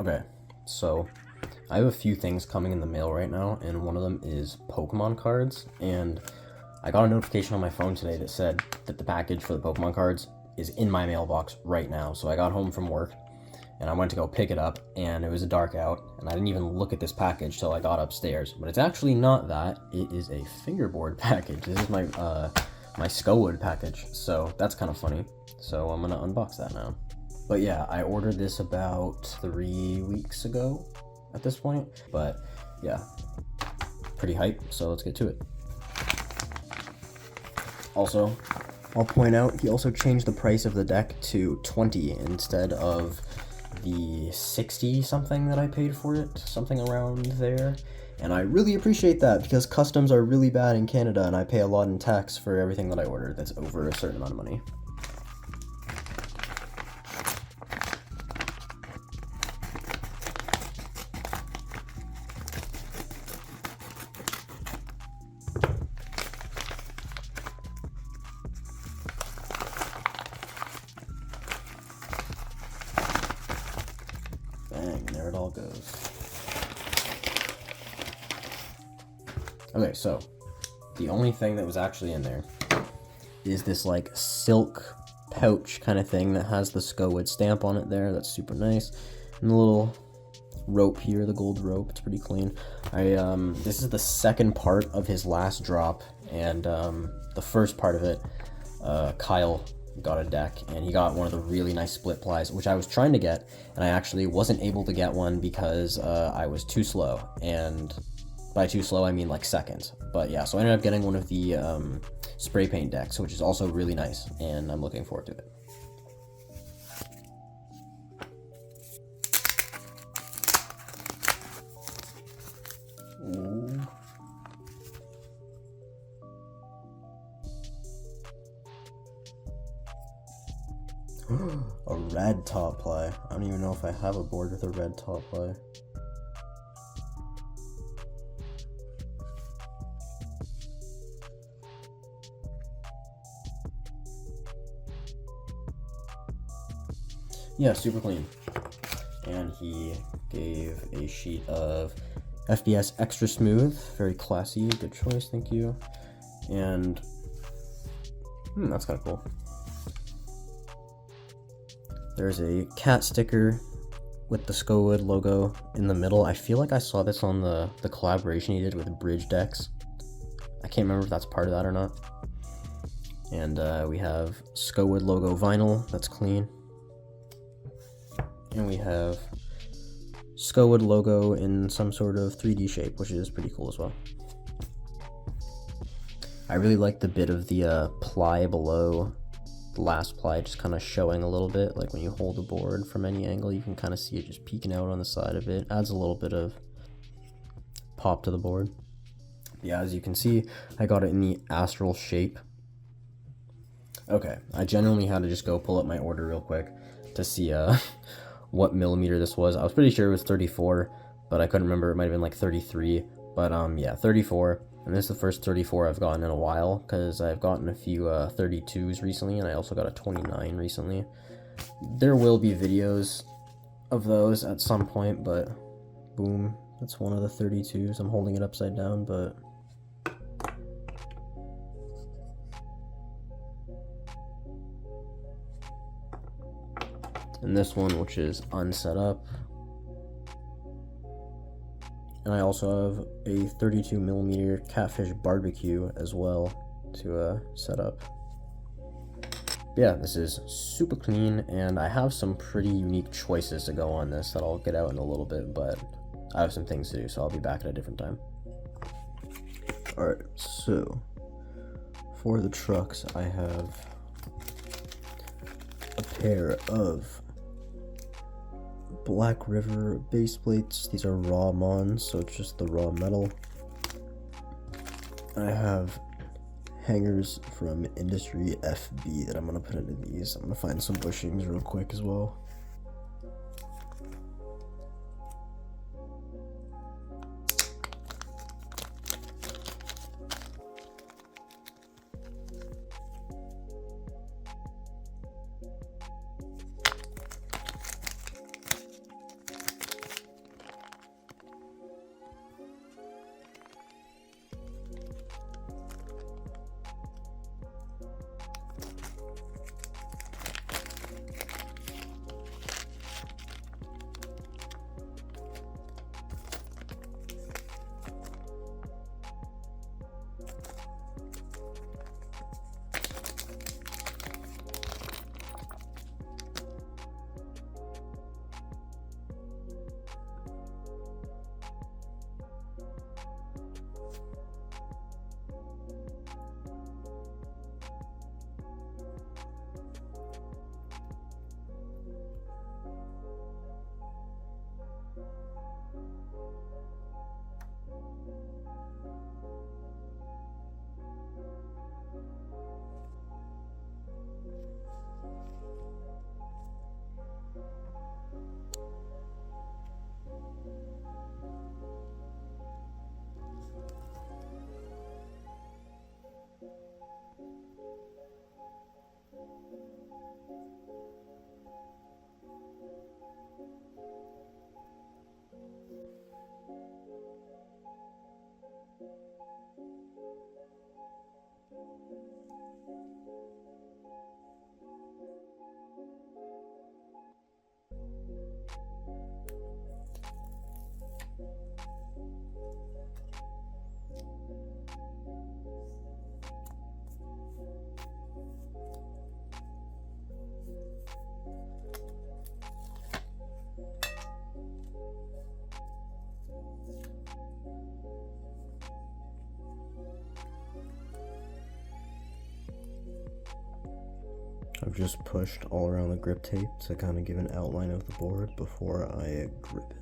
Okay, so I have a few things coming in the mail right now, and one of them is Pokemon cards, and I got a notification on my phone today that said that the package for the Pokemon cards is in my mailbox right now. So I got home from work, and I went to go pick it up, and it was dark out, and I didn't even look at this package till I got upstairs. But it's actually not that. It is a Fingerboard package. This is my my Skowood package, so that's kind of funny. So I'm gonna unbox that now. But yeah, I ordered this about 3 weeks ago at this point. But yeah, pretty hype, so let's get to it. Also, I'll point out, he also changed the price of the deck to 20 instead of the 60 something that I paid for it, something around there. And I really appreciate that because customs are really bad in Canada and I pay a lot in tax for everything that I order that's over a certain amount of money. Bang, there it all goes. Okay, so the only thing that was actually in there is this like silk pouch kind of thing that has the Skowood stamp on it there. That's super nice. And the little rope here, the gold rope, it's pretty clean. This is the second part of his last drop, and the first part of it, Kyle got a deck, and he got one of the really nice split plies, which I was trying to get, and I actually wasn't able to get one because I was too slow, and by too slow I mean like seconds. But yeah, so I ended up getting one of the spray paint decks, which is also really nice, and I'm looking forward to it. Ooh. A red top ply. I don't even know if I have a board with a red top ply. Yeah, super clean. And he gave a sheet of FBS Extra Smooth. Very classy, good choice, thank you. And that's kind of cool. There's a cat sticker with the Skowood logo in the middle. I feel like I saw this on the collaboration he did with Bridge Decks. I can't remember if that's part of that or not. And we have Skowood logo vinyl, that's clean. And we have Skowood logo in some sort of 3D shape, which is pretty cool as well. I really like the bit of the ply below the last ply just kind of showing a little bit, like when you hold the board from any angle you can kind of see it just peeking out on the side of it. Adds a little bit of pop to the board. Yeah, as you can see, I got it in the astral shape. Okay, I genuinely had to just go pull up my order real quick to see what millimeter this was. I was pretty sure it was 34, but I couldn't remember. It might have been like 33, but yeah, 34. And this is the first 34 I've gotten in a while, because I've gotten a few 32s recently, and I also got a 29 recently. There will be videos of those at some point, but boom, that's one of the 32s. I'm holding it upside down, but and this one, which is unset up. And I also have a 32 millimeter catfish barbecue as well to set up. Yeah, this is super clean, and I have some pretty unique choices to go on this that I'll get out in a little bit, but I have some things to do, so I'll be back at a different time. Alright, so for the trucks, I have a pair of Black River base plates. These are raw mons, so it's just the raw metal. I have hangers from Industry FB that I'm gonna put into these. I'm gonna find some bushings real quick as well. I've just pushed all around the grip tape to kind of give an outline of the board before I grip it.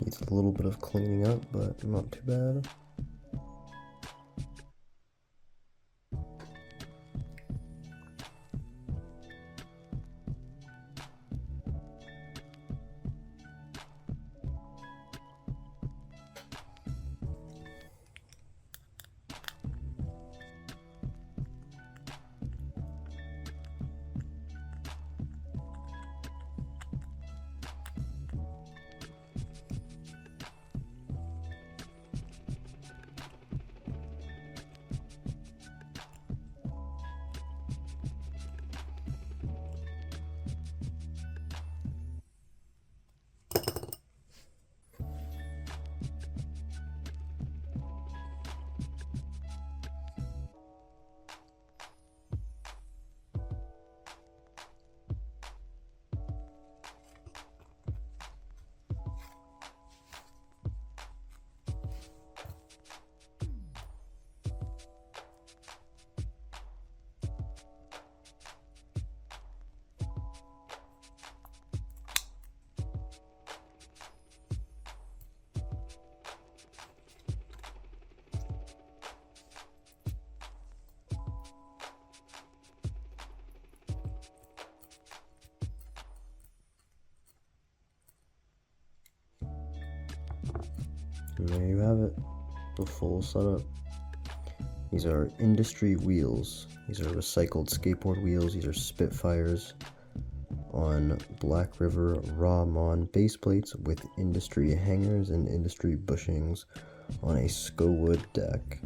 Needs a little bit of cleaning up, but not too bad. And there you have it, the full setup. These are industry wheels. These are recycled skateboard wheels. These are Spitfires on Black River raw Mon base plates with industry hangers and industry bushings on a Skowood deck.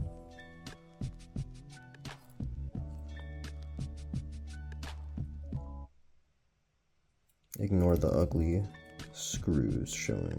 Ignore the ugly screws showing.